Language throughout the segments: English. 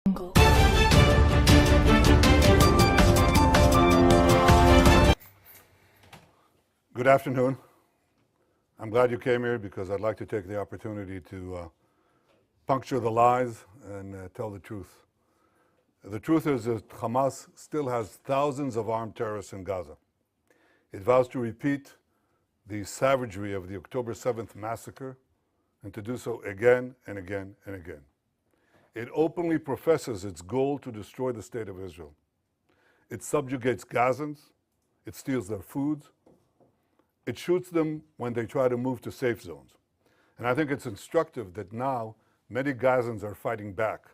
Good afternoon. I'm glad you came here because I'd like to take the opportunity to puncture the lies and tell the truth. The truth is that Hamas still has thousands of armed terrorists in Gaza. It vows to repeat the savagery of the October 7th massacre and to do so again and again and again. It openly professes its goal to destroy the state of Israel. It subjugates Gazans. It steals their foods. It shoots them when they try to move to safe zones. And I think it's instructive that now many Gazans are fighting back.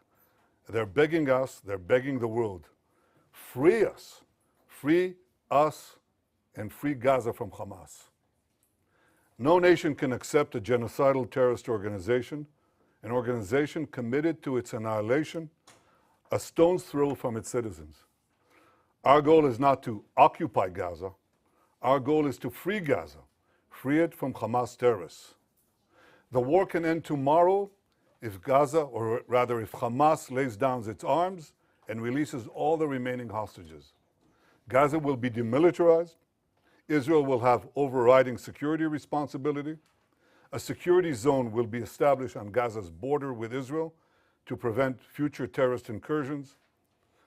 They're begging us, they're begging the world, free us, and free Gaza from Hamas. No nation can accept a genocidal terrorist organization, an organization committed to its annihilation, a stone's throw from its citizens. Our goal is not to occupy Gaza. Our goal is to free Gaza, free it from Hamas terrorists. The war can end tomorrow if Gaza, or rather if Hamas lays down its arms and releases all the remaining hostages. Gaza will be demilitarized. Israel will have overriding security responsibility. A security zone will be established on Gaza's border with Israel to prevent future terrorist incursions.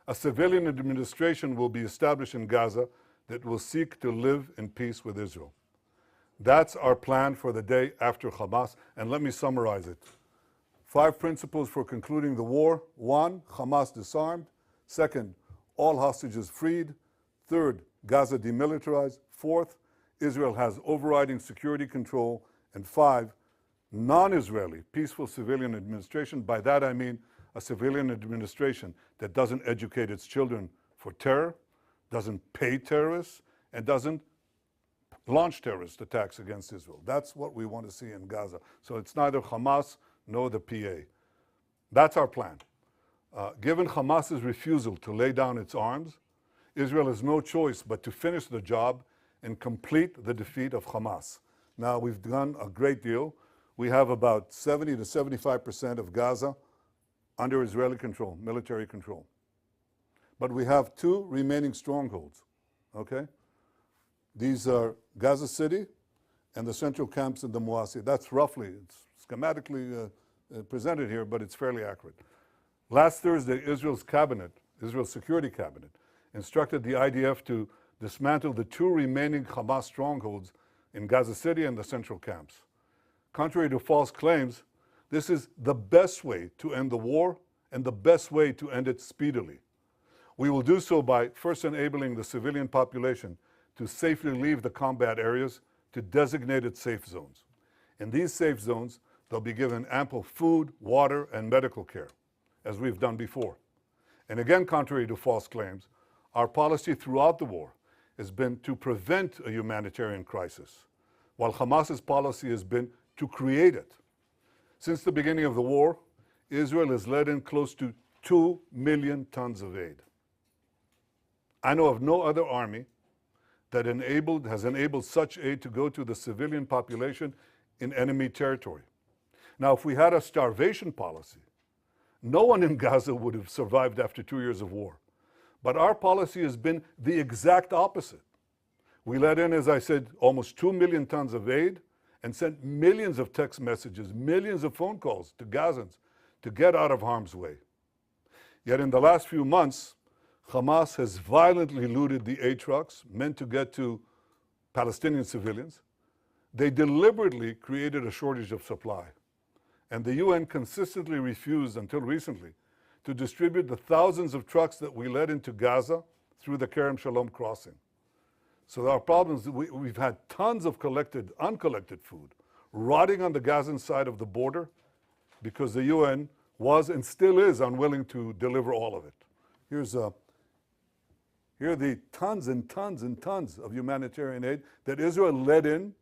A civilian administration will be established in Gaza that will seek to live in peace with Israel. That's our plan for the day after Hamas, and let me summarize it. 5 principles for concluding the war. 1, Hamas disarmed. 2nd, all hostages freed. 3rd, Gaza demilitarized. 4th, Israel has overriding security control. And 5, non-Israeli peaceful civilian administration. By that I mean a civilian administration that doesn't educate its children for terror, doesn't pay terrorists, and doesn't launch terrorist attacks against Israel. That's what we want to see in Gaza. So it's neither Hamas nor the PA. That's our plan. Given Hamas's refusal to lay down its arms, Israel has no choice but to finish the job and complete the defeat of Hamas. Now, we've done a great deal. We have about 70 to 75% of Gaza under Israeli control, military control. But we have 2 remaining strongholds, okay? These are Gaza City and the central camps in the Muasi. That's roughly, it's schematically presented here, but it's fairly accurate. Last Thursday, Israel's Security Cabinet, instructed the IDF to dismantle the 2 remaining Hamas strongholds in Gaza City and the central camps. Contrary to false claims, this is the best way to end the war and the best way to end it speedily. We will do so by first enabling the civilian population to safely leave the combat areas to designated safe zones. In these safe zones, they'll be given ample food, water, and medical care, as we've done before. And again, contrary to false claims, our policy throughout the war has been to prevent a humanitarian crisis, while Hamas's policy has been to create it. Since the beginning of the war, Israel has let in close to 2 million tons of aid. I know of no other army that has enabled such aid to go to the civilian population in enemy territory. Now, if we had a starvation policy, no one in Gaza would have survived after 2 years of war. But our policy has been the exact opposite. We let in, as I said, almost 2 million tons of aid and sent millions of text messages, millions of phone calls to Gazans to get out of harm's way. Yet in the last few months, Hamas has violently looted the aid trucks meant to get to Palestinian civilians. They deliberately created a shortage of supply. And the UN consistently refused, until recently, to distribute the thousands of trucks that we led into Gaza through the Kerem Shalom crossing. So our problems, we've had tons of uncollected food rotting on the Gazan side of the border because the UN was and still is unwilling to deliver all of it. Here are the tons and tons and tons of humanitarian aid that Israel led in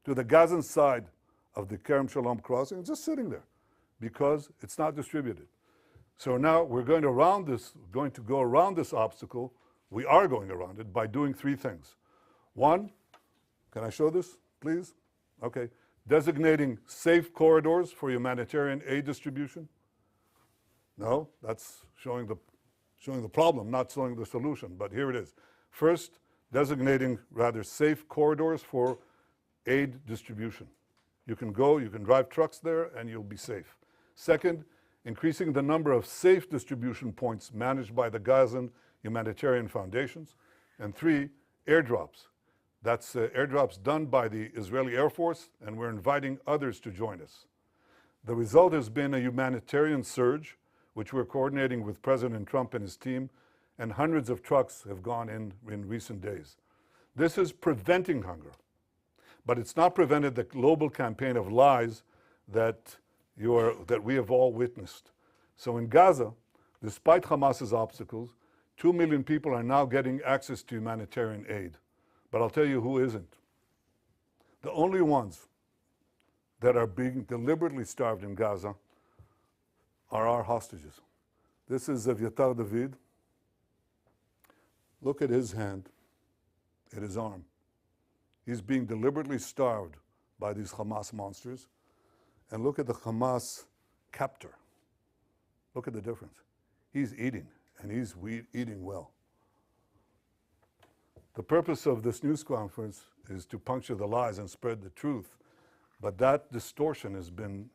to the Gazan side of the Kerem Shalom crossing. It's just sitting there because it's not distributed. So now we're going to go around this obstacle. We are going around it by doing 3 things. 1, can I show this, please? Okay. Designating safe corridors for humanitarian aid distribution. No, that's showing the problem, not showing the solution, but here it is. First, designating rather safe corridors for aid distribution. You can go, you can drive trucks there, and you'll be safe. Second, increasing the number of safe distribution points managed by the Gazan humanitarian foundations. And three, airdrops. That's airdrops done by the Israeli Air Force, and we're inviting others to join us. The result has been a humanitarian surge, which we're coordinating with President Trump and his team, and hundreds of trucks have gone in recent days. This is preventing hunger, but it's not prevented the global campaign of lies that we have all witnessed. So in Gaza, despite Hamas's obstacles, 2 million people are now getting access to humanitarian aid. But I'll tell you who isn't. The only ones that are being deliberately starved in Gaza are our hostages. This is Evyatar David. Look at his hand, at his arm. He's being deliberately starved by these Hamas monsters. And look at the Hamas captor. Look at the difference. He's eating, and he's eating well. The purpose of this news conference is to puncture the lies and spread the truth, but that distortion has been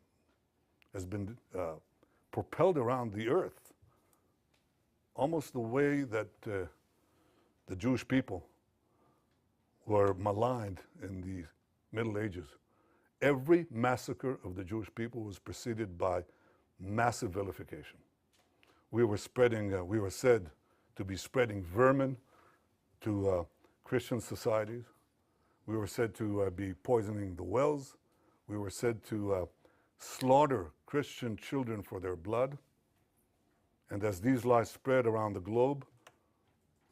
propelled around the earth, almost the way that the Jewish people were maligned in the Middle Ages. Every massacre of the Jewish people was preceded by massive vilification. We were said to be spreading vermin to Christian societies. We were said to be poisoning the wells. We were said to slaughter Christian children for their blood. And as these lies spread around the globe,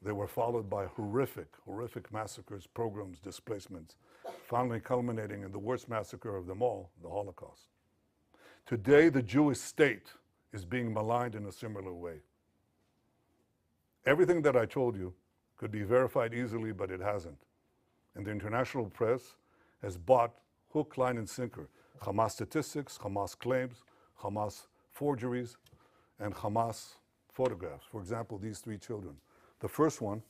they were followed by horrific massacres, pogroms, displacements, finally culminating in the worst massacre of them all, the Holocaust. Today, the Jewish state is being maligned in a similar way. Everything that I told you could be verified easily, but it hasn't. And the international press has bought hook, line, and sinker Hamas statistics, Hamas claims, Hamas forgeries, and Hamas photographs. For example, these three children. The first one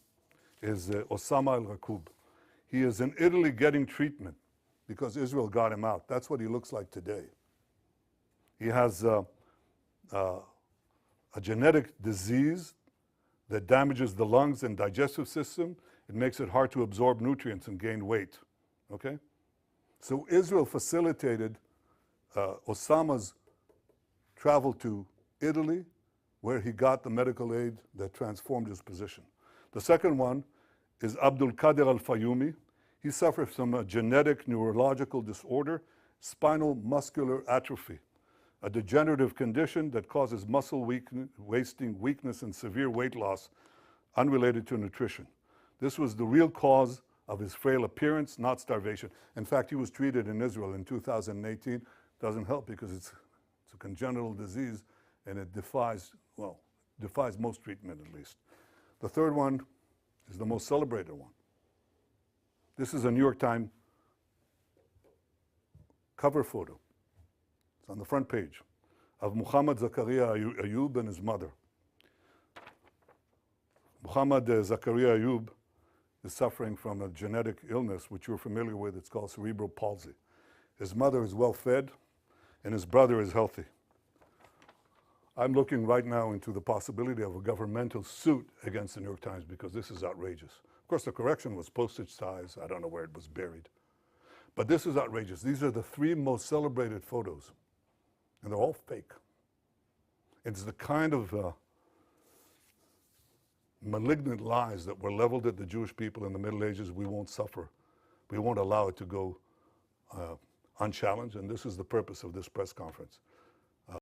is Osama al-Raqub. He is in Italy getting treatment because Israel got him out. That's what he looks like today. He has a genetic disease that damages the lungs and digestive system. It makes it hard to absorb nutrients and gain weight, okay? So Israel facilitated Osama's travel to Italy, where he got the medical aid that transformed his position. The second one is Abdul Qadir al-Fayumi. He suffers from a genetic neurological disorder, spinal muscular atrophy, a degenerative condition that causes muscle wasting, weakness, and severe weight loss unrelated to nutrition. This was the real cause of his frail appearance, not starvation. In fact, he was treated in Israel in 2018. Doesn't help because it's a congenital disease and it defies most treatment at least. The third one is the most celebrated one. This is a New York Times cover photo. It's on the front page of Muhammad Zakaria Ayub and his mother. Muhammad Zakaria Ayub is suffering from a genetic illness which you're familiar with. It's called cerebral palsy. His mother is well fed and his brother is healthy. I'm looking right now into the possibility of a governmental suit against the New York Times because this is outrageous. Of course, the correction was postage size. I don't know where it was buried. But this is outrageous. These are the three most celebrated photos, and they're all fake. It's the kind of malignant lies that were leveled at the Jewish people in the Middle Ages. We won't suffer. We won't allow it to go unchallenged, and this is the purpose of this press conference.